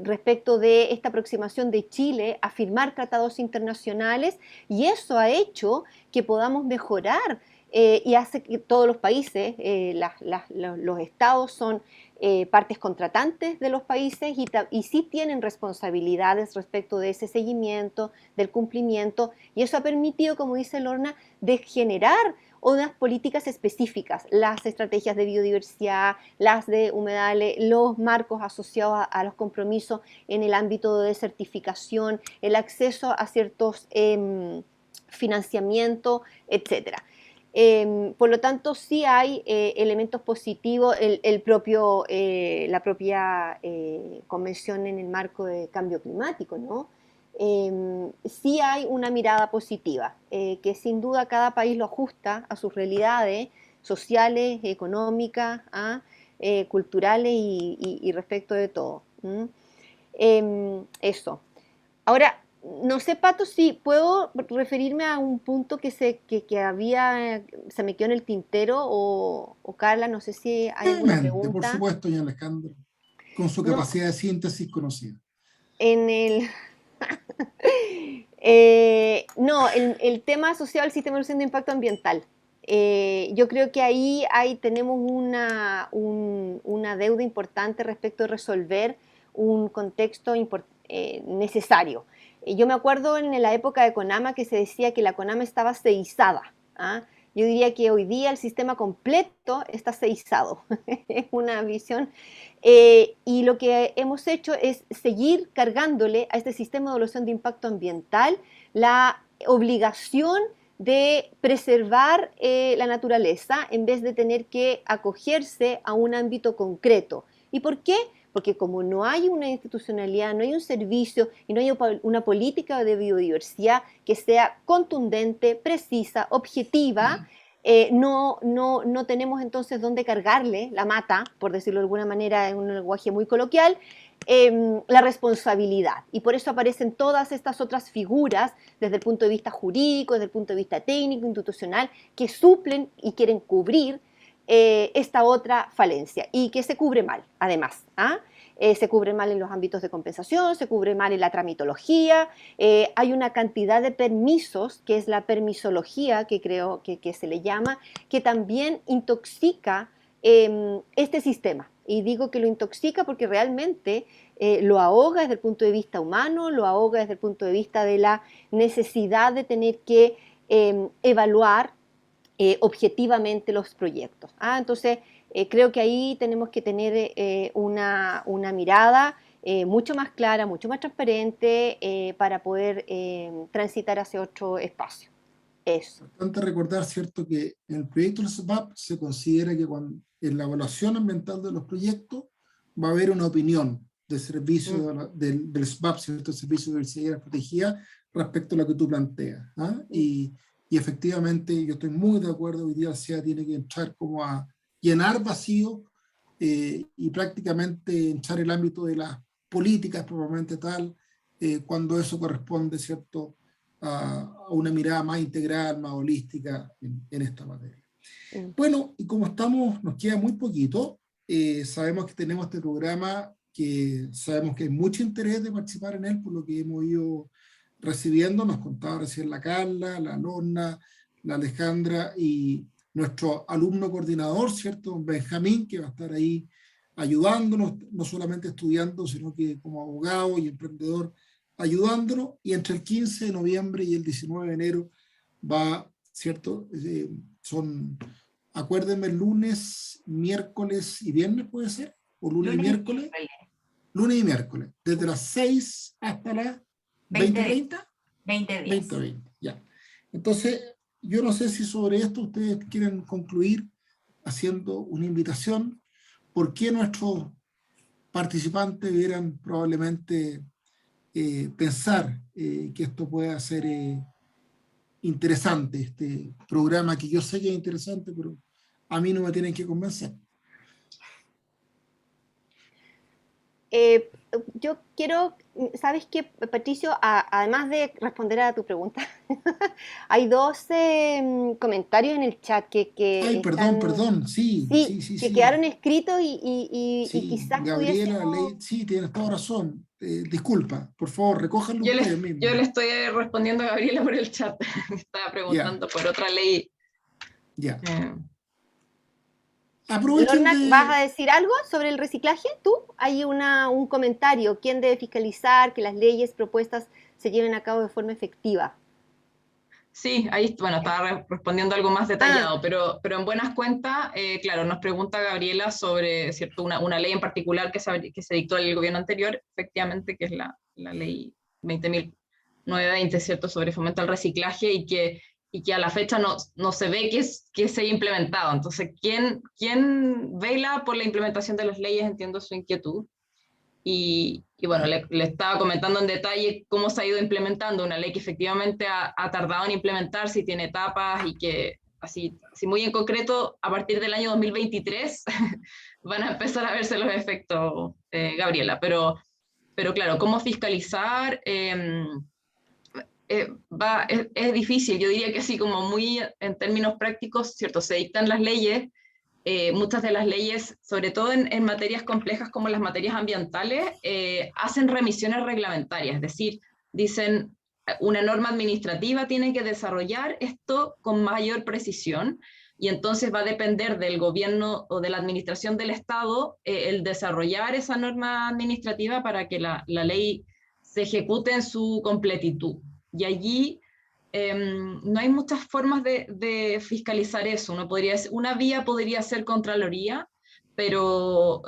Speaker 4: respecto de esta aproximación de Chile a firmar tratados internacionales, y eso ha hecho que podamos mejorar y hace que todos los países, los estados son partes contratantes de los países y sí tienen responsabilidades respecto de ese seguimiento, del cumplimiento, y eso ha permitido, como dice Lorna, de generar unas políticas específicas, las estrategias de biodiversidad, las de humedales, los marcos asociados a los compromisos en el ámbito de certificación, el acceso a ciertos financiamientos, etcétera. Por lo tanto, sí hay elementos positivos, la propia convención en el marco de cambio climático, ¿no? Sí hay una mirada positiva, que sin duda cada país lo ajusta a sus realidades sociales, económicas, culturales y respecto de todo. Eso. Ahora, no sé, Pato, si puedo referirme a un punto que se me quedó en el tintero, o Carla, no sé si hay alguna
Speaker 3: Por
Speaker 4: pregunta.
Speaker 3: supuesto, doña Alejandra, con su
Speaker 4: No,
Speaker 3: capacidad de síntesis conocida.
Speaker 4: en el, no, el tema asociado al sistema de evaluación de impacto ambiental. Yo creo que ahí tenemos una deuda importante respecto de resolver un contexto necesario. Yo me acuerdo en la época de CONAMA que se decía que la CONAMA estaba seizada. Yo diría que hoy día el sistema completo está seizado. Es una visión. Y lo que hemos hecho es seguir cargándole a este sistema de evaluación de impacto ambiental la obligación de preservar la naturaleza en vez de tener que acogerse a un ámbito concreto. ¿Y por qué? Porque como no hay una institucionalidad, no hay un servicio y no hay una política de biodiversidad que sea contundente, precisa, objetiva, no tenemos entonces dónde cargarle la mata, por decirlo de alguna manera en un lenguaje muy coloquial, la responsabilidad. Y por eso aparecen todas estas otras figuras desde el punto de vista jurídico, desde el punto de vista técnico, institucional, que suplen y quieren cubrir esta otra falencia, y que se cubre mal, además. Se cubre mal en los ámbitos de compensación, se cubre mal en la tramitología, hay una cantidad de permisos, que es la permisología, que creo que se le llama, que también intoxica este sistema. Y digo que lo intoxica porque realmente lo ahoga desde el punto de vista humano, lo ahoga desde el punto de vista de la necesidad de tener que evaluar objetivamente los proyectos. Entonces, creo que ahí tenemos que tener una mirada mucho más clara, mucho más transparente para poder transitar hacia otro espacio. Eso.
Speaker 3: Importante recordar, ¿cierto?, que en el proyecto del SBAP se considera que en la evaluación ambiental de los proyectos va a haber una opinión del servicio del SBAP, ¿cierto?, el Servicio de Biodiversidad Protegida, respecto a lo que tú planteas. Y efectivamente yo estoy muy de acuerdo, hoy día SEA tiene que entrar como a llenar vacío y prácticamente entrar el ámbito de las políticas probablemente tal, cuando eso corresponde, ¿cierto?, a una mirada más integral, más holística en esta materia. Bueno, y como nos queda muy poquito, sabemos que tenemos este programa, que sabemos que hay mucho interés de participar en él, por lo que hemos ido recibiendo, nos contaba recién la Carla, la Lorna, la Alejandra y nuestro alumno coordinador, ¿cierto?, Benjamín, que va a estar ahí ayudándonos, no solamente estudiando, sino que como abogado y emprendedor, ayudándonos, y entre el 15 de noviembre y el 19 de enero va, ¿cierto? Acuérdenme, lunes, miércoles y viernes, ¿puede ser? ¿O lunes y miércoles? Lunes y miércoles, desde las 6 hasta las 20:30. 20:20, ya. Entonces, yo no sé si sobre esto ustedes quieren concluir haciendo una invitación. ¿Por qué nuestros participantes debieran probablemente pensar que esto pueda ser interesante, este programa que yo sé que es interesante, pero a mí no me tienen que convencer?
Speaker 4: Yo quiero, ¿sabes qué, Patricio? Además de responder a tu pregunta, hay dos comentarios en el chat
Speaker 3: Ay, perdón,
Speaker 4: están,
Speaker 3: perdón, sí,
Speaker 4: sí,
Speaker 3: sí, sí,
Speaker 4: que
Speaker 3: sí.
Speaker 4: quedaron escritos y
Speaker 3: Sí,
Speaker 4: quizás
Speaker 3: Gabriela,
Speaker 4: pudiésemos...
Speaker 3: Ley, sí, tienes toda razón. Disculpa, por favor, recójanlo ustedes
Speaker 2: Yo
Speaker 3: mismos.
Speaker 2: le estoy respondiendo a Gabriela por el chat. Estaba
Speaker 3: Ya,
Speaker 2: preguntando por otra ley.
Speaker 3: ya.
Speaker 2: eh,
Speaker 3: Aprovechen
Speaker 4: Lorna, ¿vas
Speaker 3: de...
Speaker 4: a decir algo sobre el reciclaje? ¿Tú? Hay un comentario. ¿Quién debe fiscalizar que las leyes propuestas se lleven a cabo de forma efectiva?
Speaker 2: Sí, ahí, bueno, estaba respondiendo algo más
Speaker 4: Ah,
Speaker 2: detallado, pero en buenas cuentas, claro, nos pregunta Gabriela sobre, ¿cierto?, una ley en particular que se dictó en el gobierno anterior, efectivamente, que es la ley 20.920, ¿cierto?, sobre fomento al reciclaje y que a la fecha no se ve que se haya implementado. Entonces, ¿quién vela por la implementación de las leyes? Entiendo su inquietud. Y bueno, le estaba comentando en detalle cómo se ha ido implementando una ley que efectivamente ha tardado en implementarse y tiene etapas y que así muy en concreto, a partir del año 2023 van a empezar a verse los efectos, Gabriela. Pero claro, ¿cómo fiscalizar? Es difícil, yo diría que así como muy en términos prácticos, ¿cierto? Se dictan las leyes, muchas de las leyes, sobre todo en materias complejas como las materias ambientales, hacen remisiones reglamentarias, es decir, dicen una norma administrativa tiene que desarrollar esto con mayor precisión y entonces va a depender del gobierno o de la administración del Estado el desarrollar esa norma administrativa para que la ley se ejecute en su completitud. Y allí no hay muchas formas de fiscalizar eso. Una vía podría ser Contraloría, pero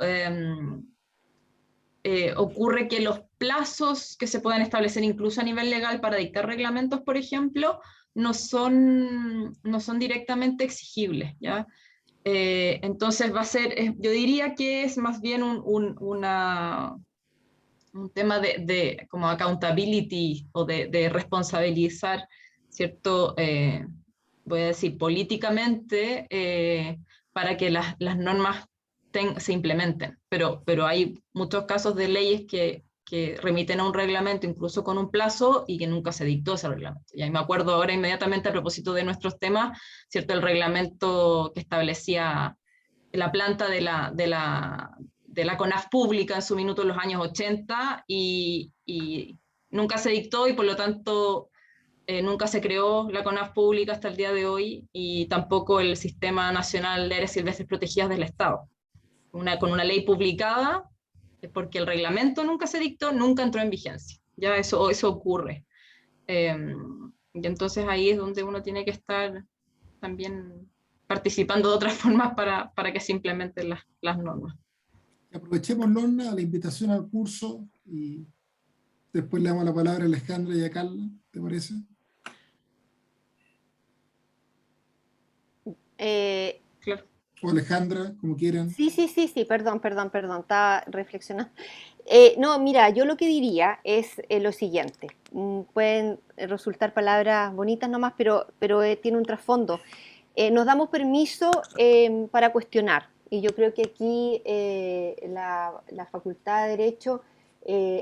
Speaker 2: ocurre que los plazos que se puedan establecer incluso a nivel legal para dictar reglamentos, por ejemplo, no son directamente exigibles, ¿ya? Entonces va a ser, yo diría que es más bien un tema de como accountability o de responsabilizar, ¿cierto? Voy a decir, políticamente para que las normas se implementen. Pero hay muchos casos de leyes que remiten a un reglamento incluso con un plazo y que nunca se dictó ese reglamento. Y ahí me acuerdo ahora inmediatamente a propósito de nuestros temas, ¿cierto? El reglamento que establecía la planta de la CONAF pública en su minuto en los años 80 y nunca se dictó y por lo tanto nunca se creó la CONAF pública hasta el día de hoy y tampoco el Sistema Nacional de Áreas Silvestres Protegidas del Estado. Con una ley publicada, porque el reglamento nunca se dictó, nunca entró en vigencia. Ya eso ocurre. Eh, y entonces ahí es donde uno tiene que estar también participando de otras formas para que se implementen las normas.
Speaker 3: Aprovechemos, Lorna, la invitación al curso y después le damos la palabra a Alejandra y a Carla, ¿te parece?
Speaker 4: eh,
Speaker 2: Claro.
Speaker 3: O Alejandra, como quieran.
Speaker 4: sí, perdón, estaba reflexionando. No, mira, yo lo que diría es lo siguiente. Pueden resultar palabras bonitas nomás, pero tiene un trasfondo. Nos damos permiso para cuestionar, y yo creo que aquí la Facultad de Derecho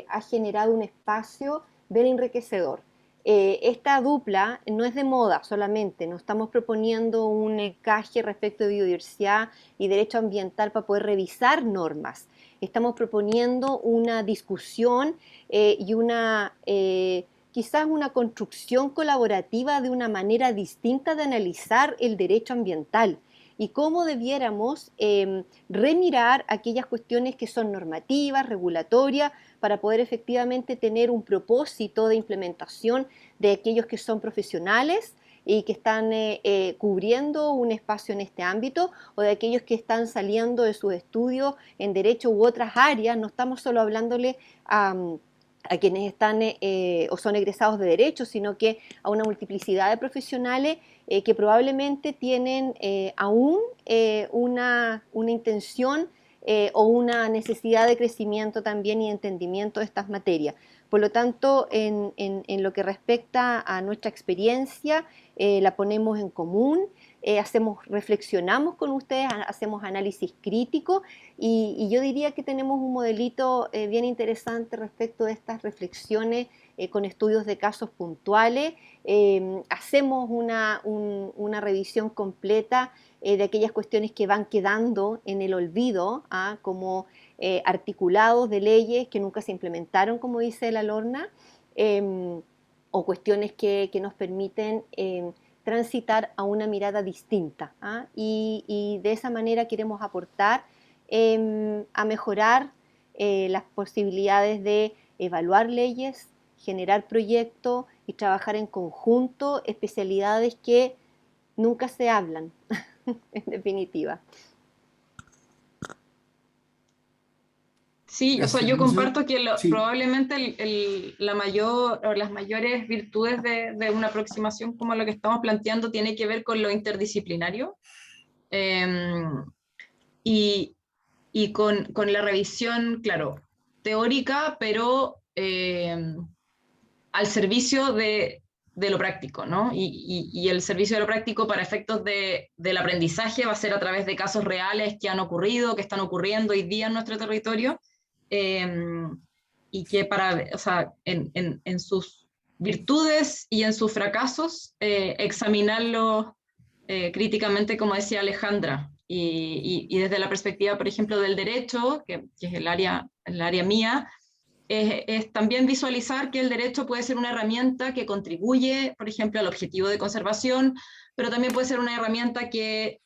Speaker 4: ha generado un espacio bien enriquecedor. Esta dupla no es de moda solamente, no estamos proponiendo un encaje respecto de biodiversidad y derecho ambiental para poder revisar normas. Estamos proponiendo una discusión y quizás una construcción colaborativa de una manera distinta de analizar el derecho ambiental y cómo debiéramos remirar aquellas cuestiones que son normativas, regulatorias, para poder efectivamente tener un propósito de implementación de aquellos que son profesionales y que están cubriendo un espacio en este ámbito o de aquellos que están saliendo de sus estudios en derecho u otras áreas. No estamos solo hablándole a quienes están o son egresados de derecho, sino que a una multiplicidad de profesionales que probablemente tienen aún una intención o una necesidad de crecimiento también y entendimiento de estas materias. Por lo tanto, en lo que respecta a nuestra experiencia, la ponemos en común. reflexionamos con ustedes, hacemos análisis crítico y yo diría que tenemos un modelito bien interesante respecto de estas reflexiones con estudios de casos puntuales. Hacemos una revisión completa de aquellas cuestiones que van quedando en el olvido, como articulados de leyes que nunca se implementaron, como dice la Lorna, o cuestiones que nos permiten transitar a una mirada distinta. Y de esa manera queremos aportar a mejorar las posibilidades de evaluar leyes, generar proyectos y trabajar en conjunto especialidades que nunca se hablan, en definitiva.
Speaker 2: Sí, o sea,
Speaker 3: Gracias.
Speaker 2: yo
Speaker 3: No sé,
Speaker 2: comparto que
Speaker 3: sí,
Speaker 2: probablemente la mayor o las mayores virtudes de una aproximación como lo que estamos planteando tiene que ver con lo interdisciplinario y, con la revisión, claro, teórica, pero al servicio de lo práctico, ¿no? Y el servicio de lo práctico para efectos del aprendizaje va a ser a través de casos reales que han ocurrido, que están ocurriendo hoy día en nuestro territorio, y que o sea, en sus virtudes y en sus fracasos, examinarlos críticamente, como decía Alejandra, y desde la perspectiva, por ejemplo, del derecho, que es el área mía, es también visualizar que el derecho puede ser una herramienta que contribuye, por ejemplo, al objetivo de conservación, pero también puede ser una herramienta que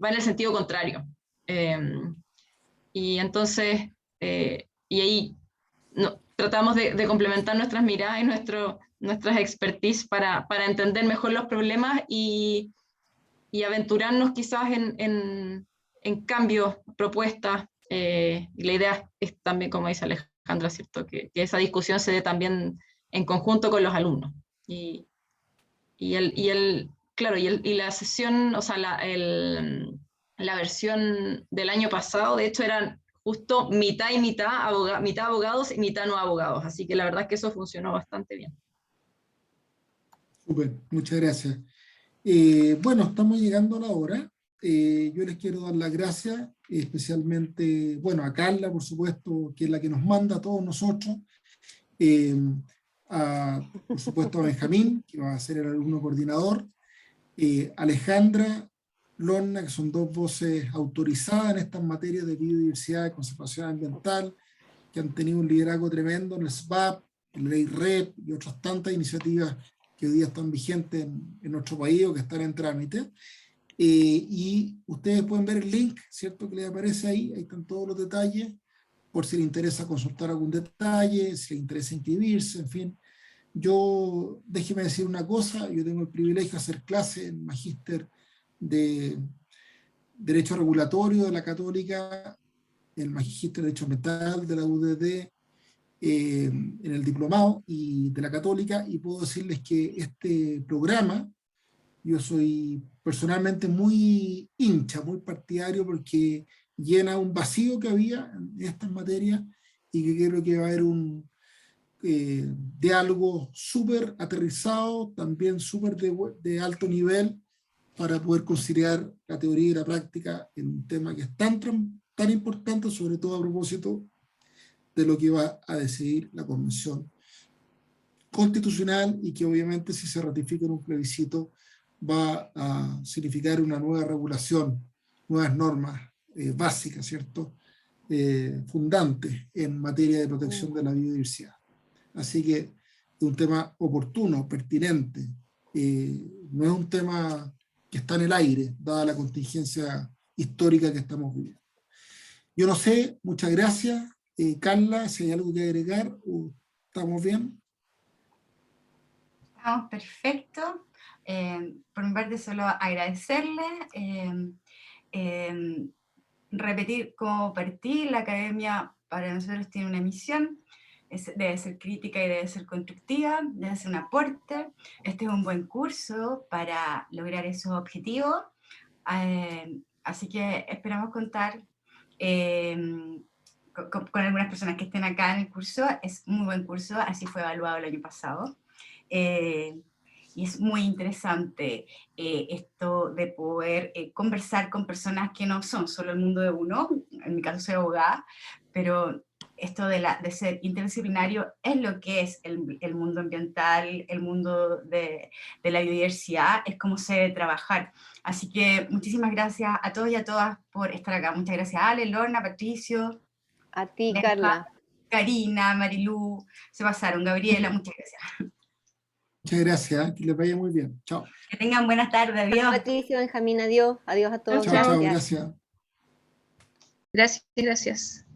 Speaker 2: va en el sentido contrario. Y entonces, y ahí tratamos de complementar nuestras miradas y nuestras expertise para entender mejor los problemas y aventurarnos quizás en cambios, propuestas. Y la idea es también, como dice Alejandra, ¿cierto? Que esa discusión se dé también en conjunto con los alumnos. Claro, y la sesión, o sea, la versión del año pasado, de hecho, eran justo mitad y mitad, mitad abogados y mitad no abogados. Así que la verdad es que eso funcionó bastante bien.
Speaker 3: súper, muchas gracias. Bueno, estamos llegando a la hora. Yo les quiero dar las gracias, especialmente, bueno, a Carla, por supuesto, que es la que nos manda a todos nosotros, eh, por supuesto a Benjamín, que va a ser el alumno coordinador, Alejandra, Lorna, que son dos voces autorizadas en estas materias de biodiversidad y conservación ambiental, que han tenido un liderazgo tremendo en el SBAP, en la ley REP y otras tantas iniciativas que hoy día están vigentes en nuestro país o que están en trámite. Y ustedes pueden ver el link, ¿cierto? Que les aparece ahí están todos los detalles, por si les interesa consultar algún detalle, si les interesa inscribirse, en fin. Yo, déjeme decir una cosa, yo tengo el privilegio de hacer clase en Magíster de Derecho Regulatorio de la Católica, el Magíster de Derecho Ambiental de la UDD, en el diplomado y de la Católica, y puedo decirles que este programa, yo soy personalmente muy hincha, muy partidario, porque llena un vacío que había en estas materias y que creo que va a haber un diálogo súper aterrizado, también súper de alto nivel, para poder conciliar la teoría y la práctica en un tema que es tan importante, sobre todo a propósito de lo que va a decidir la Convención Constitucional, y que obviamente, si se ratifica en un plebiscito, va a significar una nueva regulación, nuevas normas básicas, ¿cierto? Fundantes en materia de protección de la biodiversidad. Así que es un tema oportuno, pertinente, no es un tema que está en el aire, dada la contingencia histórica que estamos viviendo. Yo no sé, muchas gracias. Carla, si hay algo que agregar, ¿estamos bien?
Speaker 1: Estamos perfectos. Por mi parte, solo agradecerle, repetir cómo partí. La academia para nosotros tiene una misión, debe ser crítica y debe ser constructiva, debe ser un aporte. Este es un buen curso para lograr esos objetivos. Así que esperamos contar con algunas personas que estén acá en el curso. Es un muy buen curso, así fue evaluado el año pasado. y es muy interesante esto de poder conversar con personas que no son solo el mundo de uno. En mi caso soy abogada, pero esto de ser interdisciplinario es lo que es el mundo ambiental, el mundo de la biodiversidad, es cómo se debe trabajar. Así que muchísimas gracias a todos y a todas por estar acá. Muchas gracias a Ale, Lorna, Patricio,
Speaker 4: A ti,
Speaker 1: Benja,
Speaker 4: Carla.
Speaker 1: Karina, Marilú, se pasaron, Gabriela, muchas gracias.
Speaker 3: Muchas gracias, que les vaya muy bien. Chao.
Speaker 1: Que tengan buenas tardes, adiós.
Speaker 4: Patricio, Benjamín, adiós. Adiós a todos.
Speaker 3: Chao, chao,
Speaker 4: Gracias.
Speaker 3: gracias.
Speaker 5: Gracias, gracias.